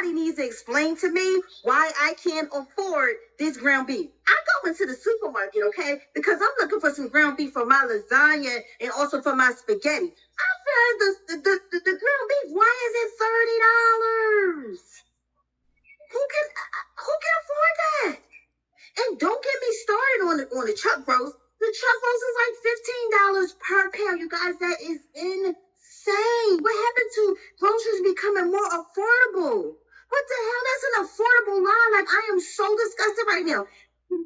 Somebody needs to explain to me why I can't afford this ground beef. I go into the supermarket, okay, because I'm looking for some ground beef for my lasagna and also for my spaghetti. I've heard the ground beef. Why is it $30? Who can afford that? And don't get me started on the chuck roast. The chuck roast is like $15 per pound. You guys, that is insane. What happened to groceries becoming more affordable? What the hell? That's an affordable line. Like, I am so disgusted right now.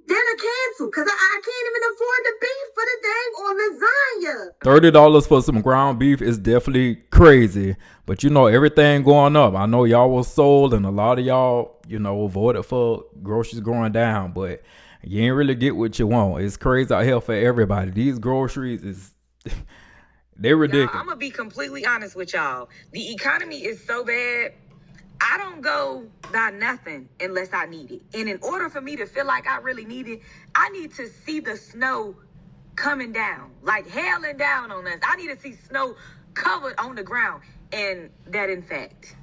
Dinner canceled because I can't even afford the beef for the dang on lasagna. $30 for some ground beef is definitely crazy. But you know, everything going up. I know y'all was sold and a lot of y'all, you know, voted for groceries going down, but you ain't really get what you want. It's crazy out here for everybody. These groceries is they're ridiculous. I'm gonna be completely honest with y'all. The economy is so bad. I don't go buy nothing unless I need it. And in order for me to feel like I really need it, I need to see the snow coming down, like hailing down on us. I need to see snow covered on the ground. And that, in fact,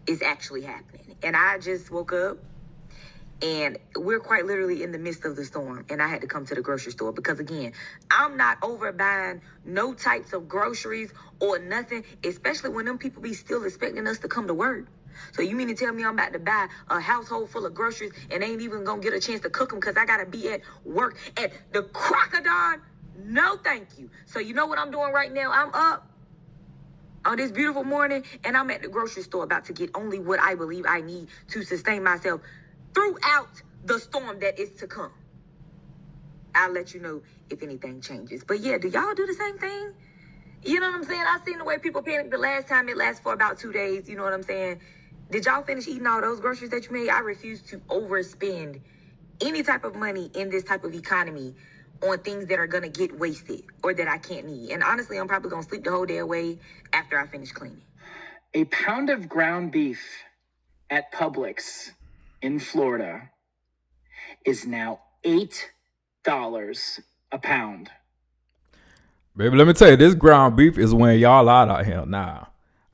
is actually happening. And I just woke up and we're quite literally in the midst of the storm. And I had to come to the grocery store because, again, I'm not overbuying no types of groceries or nothing, especially when them people be still expecting us to come to work. So you mean to tell me I'm about to buy a household full of groceries and ain't even gonna get a chance to cook them because I gotta be at work at the crack of dawn? No, thank you. So you know what I'm doing right now? I'm up on this beautiful morning and I'm at the grocery store about to get only what I believe I need to sustain myself throughout the storm that is to come. I'll let you know if anything changes. But yeah, do y'all do the same thing? You know what I'm saying? I seen the way people panicked the last time. It lasts for about 2 days. You know what I'm saying? Did y'all finish eating all those groceries that you made? I refuse to overspend any type of money in this type of economy on things that are going to get wasted or that I can't need. And honestly, I'm probably going to sleep the whole day away after I finish cleaning. A pound of ground beef at Publix in Florida is now $8 a pound. Baby, let me tell you, this ground beef is when y'all out here. Nah.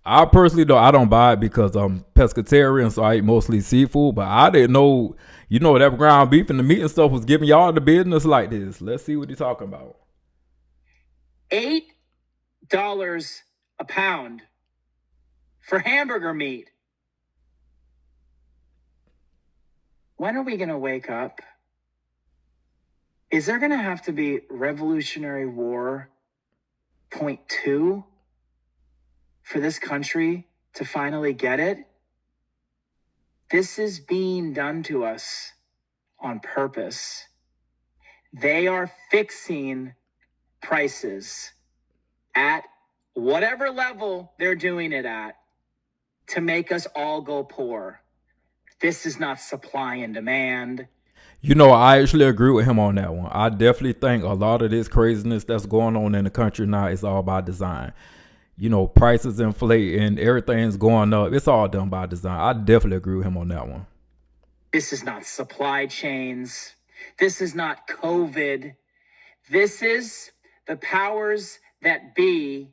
I personally though I don't buy it because I'm pescatarian, so I eat mostly seafood. But I didn't know, you know, that ground beef and the meat and stuff was giving y'all the business like this. Let's see what he's talking about. $8 a pound for hamburger meat. When are we gonna wake up? Is there gonna have to be Revolutionary War .2 for this country to finally get it? This is being done to us on purpose. They are fixing prices at whatever level they're doing it at to make us all go poor. This is not supply and demand. You know, I actually agree with him on that one. I definitely think a lot of this craziness that's going on in the country now is all by design. You know, prices inflate and everything's going up. It's all done by design. I definitely agree with him on that one. This is not supply chains. This is not COVID. This is the powers that be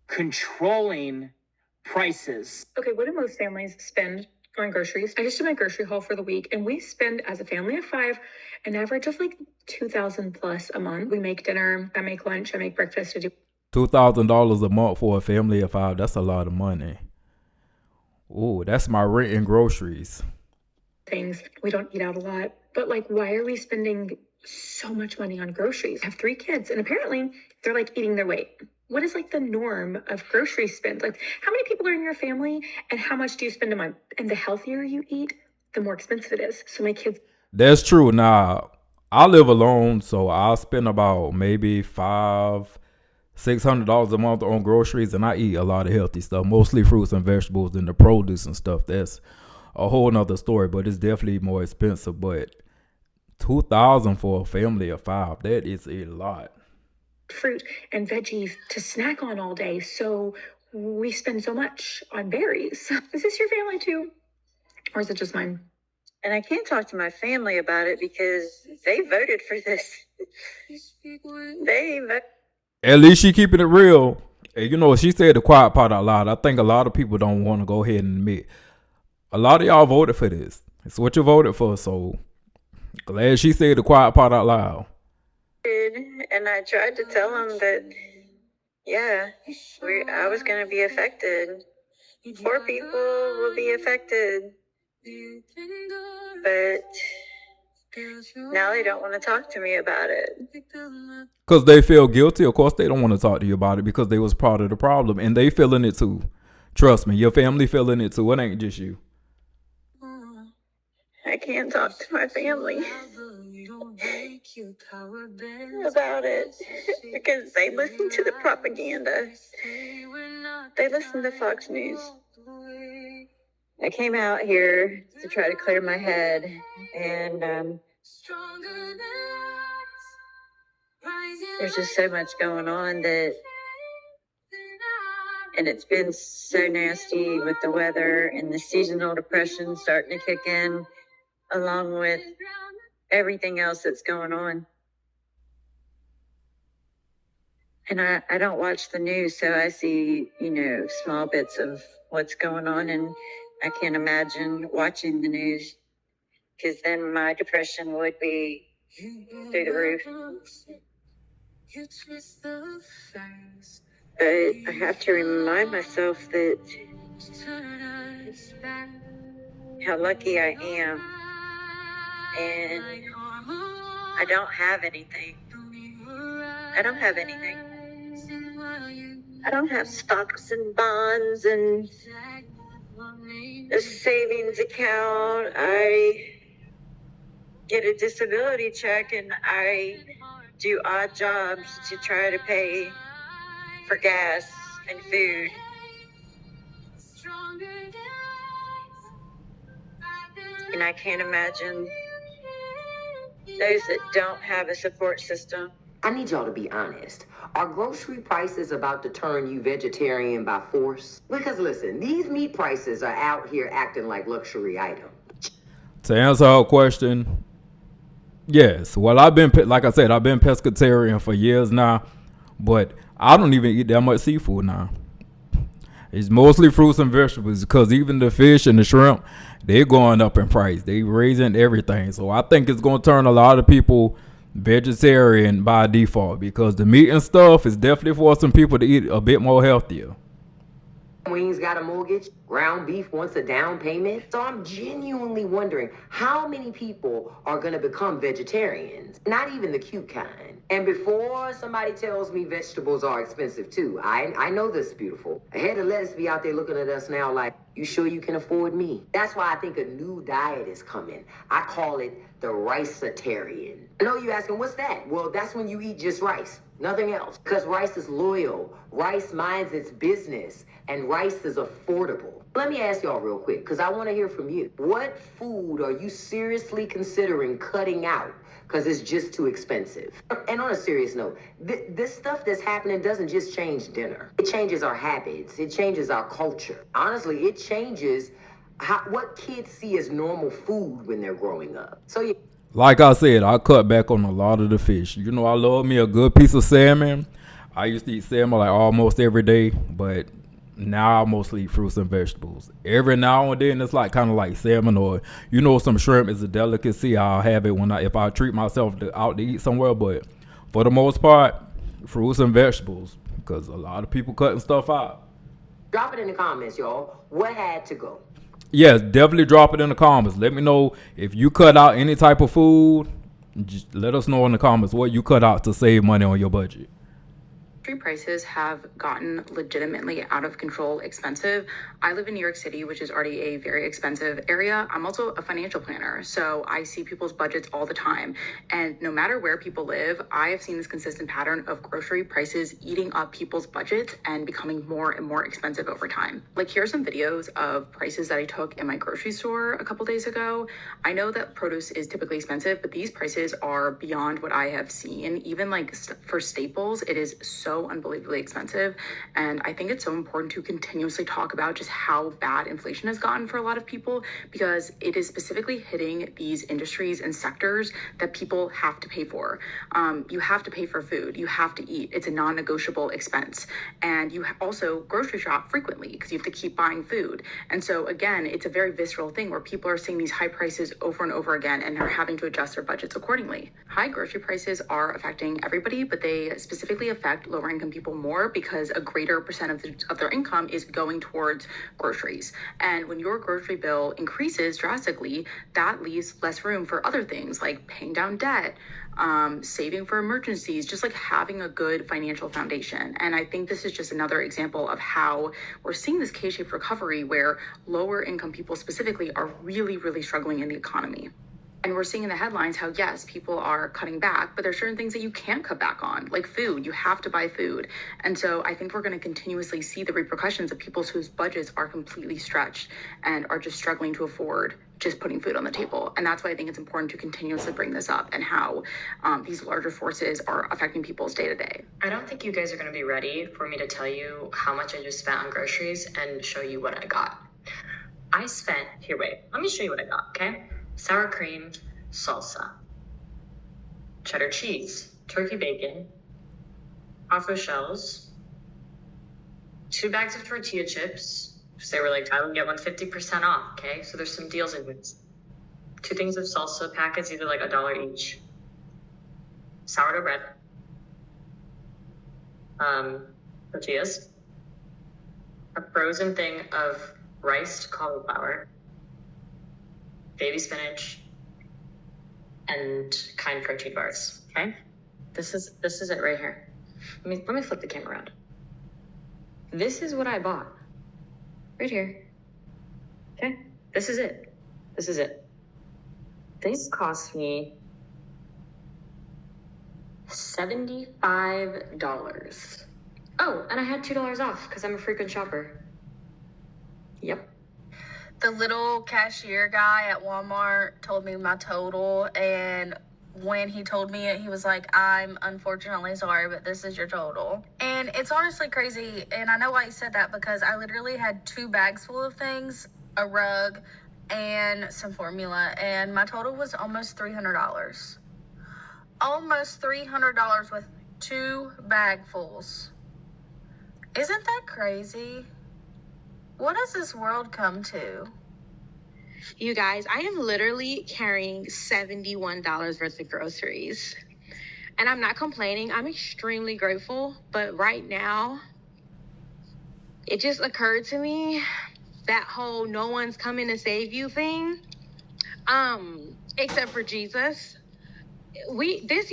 controlling prices. Okay, what do most families spend on groceries? I just did my grocery haul for the week, and we spend, as a family of 5, an average of like $2,000 plus a month. We make dinner, I make lunch, I make breakfast. I do $2,000 a month for a family of 5. That's a lot of money. Oh, that's my rent and groceries. Things. We don't eat out a lot, but like, why are we spending so much money on groceries? I have 3 kids, and apparently they're like eating their weight. What is like the norm of grocery spend? Like, how many people are in your family and how much do you spend a month? And the healthier you eat, the more expensive it is. So my kids. That's true. Now, I live alone, so I'll spend about maybe $600 a month on groceries, and I eat a lot of healthy stuff, mostly fruits and vegetables and the produce and stuff. That's a whole nother story, but it's definitely more expensive. But $2,000 for a family of 5, that is a lot. Fruit and veggies to snack on all day. So we spend so much on berries. Is this your family too? Or is it just mine? And I can't talk to my family about it because they voted for this. At least she keeping it real. And you know, she said the quiet part out loud. I think a lot of people don't want to go ahead and admit A lot of y'all voted for this. It's what you voted for, so glad she said the quiet part out loud. And I tried to tell him that, yeah, I was going to be affected. Poor people will be affected. But now they don't want to talk to me about it. Because they feel guilty. Of course, they don't want to talk to you about it because they was part of the problem. And they feeling it too. Trust me, your family feeling it too. It ain't just you. I can't talk to my family about it because they listen to the propaganda. They listen to Fox News. I came out here to try to clear my head, and there's just so much going on and it's been so nasty with the weather and the seasonal depression starting to kick in, along with everything else that's going on. And I don't watch the news, so I see, small bits of what's going on, and I can't imagine watching the news because then my depression would be through the roof. But I have to remind myself that how lucky I am, and I don't have anything. I don't have anything. I don't have stocks and bonds and a savings account. I get a disability check and I do odd jobs to try to pay for gas and food. And I can't imagine those that don't have a support system. I need y'all to be honest. Are grocery prices about to turn you vegetarian by force? Because listen, these meat prices are out here acting like luxury items. To answer her question, yes. Well, like I said, I've been pescatarian for years now, but I don't even eat that much seafood now. It's mostly fruits and vegetables because even the fish and the shrimp, they're going up in price. They raising everything. So I think it's going to turn a lot of people vegetarian by default because the meat and stuff is definitely forcing people to eat a bit more healthier. Wings got a mortgage, ground beef wants a down payment. So I'm genuinely wondering how many people are going to become vegetarians, not even the cute kind. And before somebody tells me vegetables are expensive too, I know this is beautiful. A head of lettuce be out there looking at us now like, you sure you can afford me? That's why I think a new diet is coming. I call it the rice-atarian. I know you asking, what's that? Well, that's when you eat just rice, nothing else. Because rice is loyal, rice minds its business, and rice is affordable. Let me ask y'all real quick, because I want to hear from you. What food are you seriously considering cutting out because it's just too expensive? And on a serious note, this stuff that's happening doesn't just change dinner. It changes our habits. It changes our culture. Honestly, it changes what kids see as normal food when they're growing up. So yeah. Like I said, I cut back on a lot of the fish. You know, I love me a good piece of salmon. I used to eat salmon like almost every day, but now I mostly eat fruits and vegetables. Every now and then, it's like kind of like salmon or, some shrimp is a delicacy. I'll have it if I treat myself out to eat somewhere. But for the most part, fruits and vegetables because a lot of people cutting stuff out. Drop it in the comments, y'all. What had to go? Yes, definitely drop it in the comments. Let me know if you cut out any type of food. Just let us know in the comments what you cut out to save money on your budget. Grocery prices have gotten legitimately out of control expensive. I live in New York City, which is already a very expensive area. I'm also a financial planner, so I see people's budgets all the time. And no matter where people live, I have seen this consistent pattern of grocery prices eating up people's budgets and becoming more and more expensive over time. Like, here are some videos of prices that I took in my grocery store a couple days ago. I know that produce is typically expensive, but these prices are beyond what I have seen. Even like for staples, it is so so unbelievably expensive. And I think it's so important to continuously talk about just how bad inflation has gotten for a lot of people, because it is specifically hitting these industries and sectors that people have to pay for. You have to pay for food. You have to eat. It's a non-negotiable expense. And you also grocery shop frequently because you have to keep buying food. And so again, it's a very visceral thing where people are seeing these high prices over and over again and are having to adjust their budgets accordingly. High grocery prices are affecting everybody, but they specifically affect lower income people more because a greater percent of their income is going towards groceries. And when your grocery bill increases drastically, that leaves less room for other things like paying down debt, saving for emergencies, just like having a good financial foundation. And I think this is just another example of how we're seeing this K-shaped recovery where lower income people specifically are really, really struggling in the economy. And we're seeing in the headlines how, yes, people are cutting back, but there's certain things that you can't cut back on, like food. You have to buy food. And so I think we're going to continuously see the repercussions of people whose budgets are completely stretched and are just struggling to afford just putting food on the table. And that's why I think it's important to continuously bring this up and how these larger forces are affecting people's day to day. I don't think you guys are going to be ready for me to tell you how much I just spent on groceries and show you what I got. Here, wait, let me show you what I got, okay? Sour cream, salsa, cheddar cheese, turkey bacon, Afro shells, 2 bags of tortilla chips. So they were like, I would get 50% off, okay? So there's some deals in this. 2 things of salsa packets, either like $1 each. Sourdough bread. Tortillas. A frozen thing of riced cauliflower. Baby spinach, and kind protein bars, okay? This is it right here. Let me flip the camera around. This is what I bought. Right here. Okay? This is it. This cost me $75. Oh, and I had $2 off because I'm a frequent shopper. Yep. The little cashier guy at Walmart told me my total, and when he told me it, he was like, I'm unfortunately sorry, but this is your total. And it's honestly crazy, and I know why he said that, because I literally had 2 bags full of things, a rug, and some formula, and my total was almost $300. Almost $300 with 2 bagfuls. Isn't that crazy? What does this world come to? You guys, I am literally carrying $71 worth of groceries. And I'm not complaining. I'm extremely grateful. But right now, it just occurred to me that whole no one's coming to save you thing. Except for Jesus. This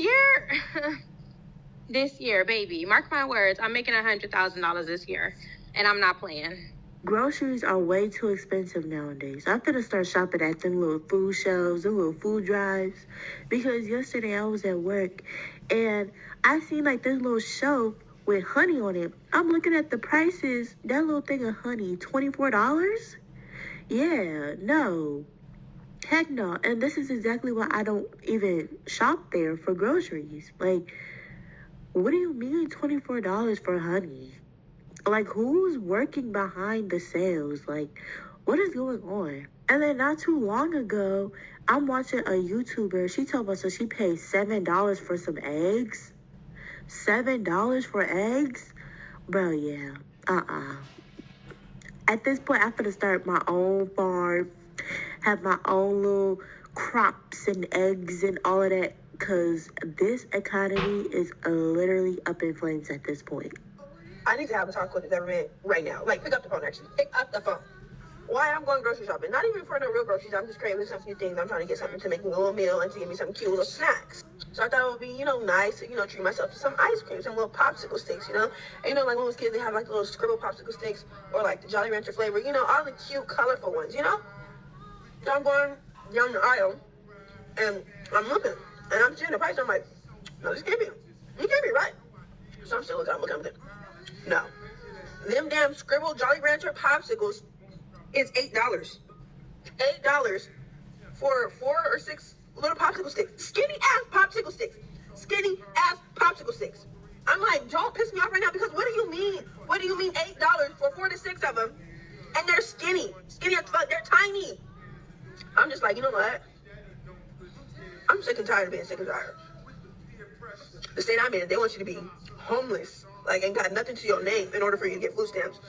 year, baby, mark my words, I'm making $100,000 this year. And I'm not playing. Groceries are way too expensive nowadays. I'm gonna start shopping at them little food shelves, them little food drives. Because yesterday I was at work and I seen like this little shelf with honey on it. I'm looking at the prices. That little thing of honey, $24? Yeah, no. Heck no. And this is exactly why I don't even shop there for groceries. Like, what do you mean $24 for honey? Like, who's working behind the sales? Like, what is going on? And then not too long ago, I'm watching a YouTuber. She told us that she paid $7 for some eggs. $7 for eggs? Bro, yeah. At this point, I'm gonna start my own farm, have my own little crops and eggs and all of that, because this economy is literally up in flames at this point. I need to have a talk with the government right now. Like, pick up the phone, actually. Pick up the phone. Why I'm going grocery shopping? Not even for no real groceries. I'm just craving some few things. I'm trying to get something to make me a little meal and to give me some cute little snacks. So I thought it would be, nice to, treat myself to some ice cream, some little popsicle sticks, And, like when I was kids, they have like little scribble popsicle sticks or like the Jolly Rancher flavor, all the cute, colorful ones, So I'm going down the aisle and I'm looking and I'm seeing the price. I'm like, no, this can't be. You can't be right. So I'm still looking. No. Them damn scribble Jolly Rancher popsicles is $8. $8 for 4 or 6 little popsicle sticks. Skinny ass popsicle sticks. I'm like, don't piss me off right now, because what do you mean? What do you mean $8 for 4 to 6 of them? And they're skinny as fuck. They're tiny. I'm just like, you know what? I'm sick and tired of being sick and tired. The state I'm in, they want you to be homeless, like, and got nothing to your name in order for you to get food stamps.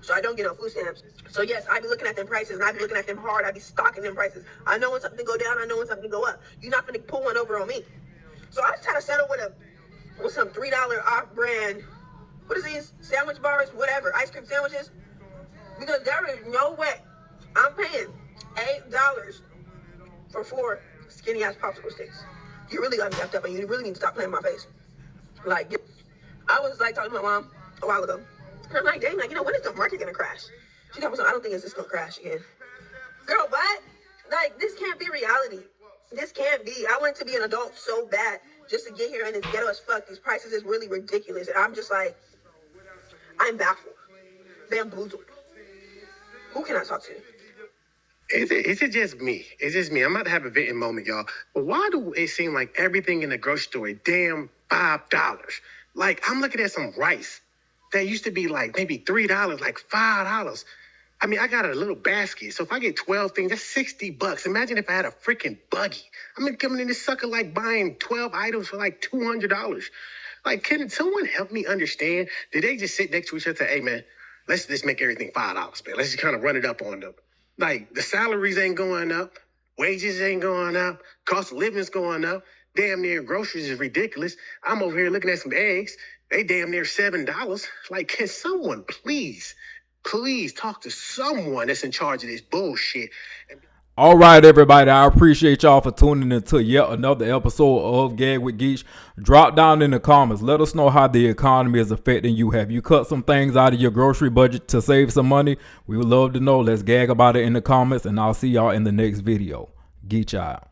So I don't get no food stamps. So yes, I be looking at them prices, and I be looking at them hard. I be stalking them prices. I know when something go down. I know when something go up. You're not gonna pull one over on me. So I just try to settle with some $3 off-brand, what is these, sandwich bars, whatever, ice cream sandwiches, because there is no way I'm paying $8 for 4 skinny-ass popsicle sticks. You really got me effed up, and you really need to stop playing in my face. Like, I was like talking to my mom a while ago, and I'm like, dang, like, you know, when is the market gonna crash? She told me, I don't think it's just gonna crash again. Girl, what? Like, this can't be reality. This can't be. I wanted to be an adult so bad just to get here, and it's ghetto as fuck. These prices is really ridiculous. And I'm just like, I'm baffled, bamboozled. Who can I talk to? Is it just me? It's just me. I'm about to have a venting moment, y'all. But why do it seem like everything in the grocery store is damn $5? Like, I'm looking at some rice that used to be like maybe $3, like $5. I mean, I got a little basket, so if I get 12 things, that's $60. Imagine if I had a freaking buggy. I'm coming in this sucker like buying 12 items for like $200. Like, can someone help me understand? Did they just sit next to each other and say, hey, man, let's just make everything $5, man. Let's just kind of run it up on them. Like, the salaries ain't going up. Wages ain't going up. Cost of living's going up. Damn near groceries is ridiculous. I'm over here looking at some eggs. They damn near $7. Like, can someone please talk to someone that's in charge of this bullshit? All right, everybody. I appreciate y'all for tuning into yet another episode of Gag with Geach. Drop down in the comments. Let us know how the economy is affecting you. Have you cut some things out of your grocery budget to save some money? We would love to know. Let's gag about it in the comments, and I'll see y'all in the next video. Geach out.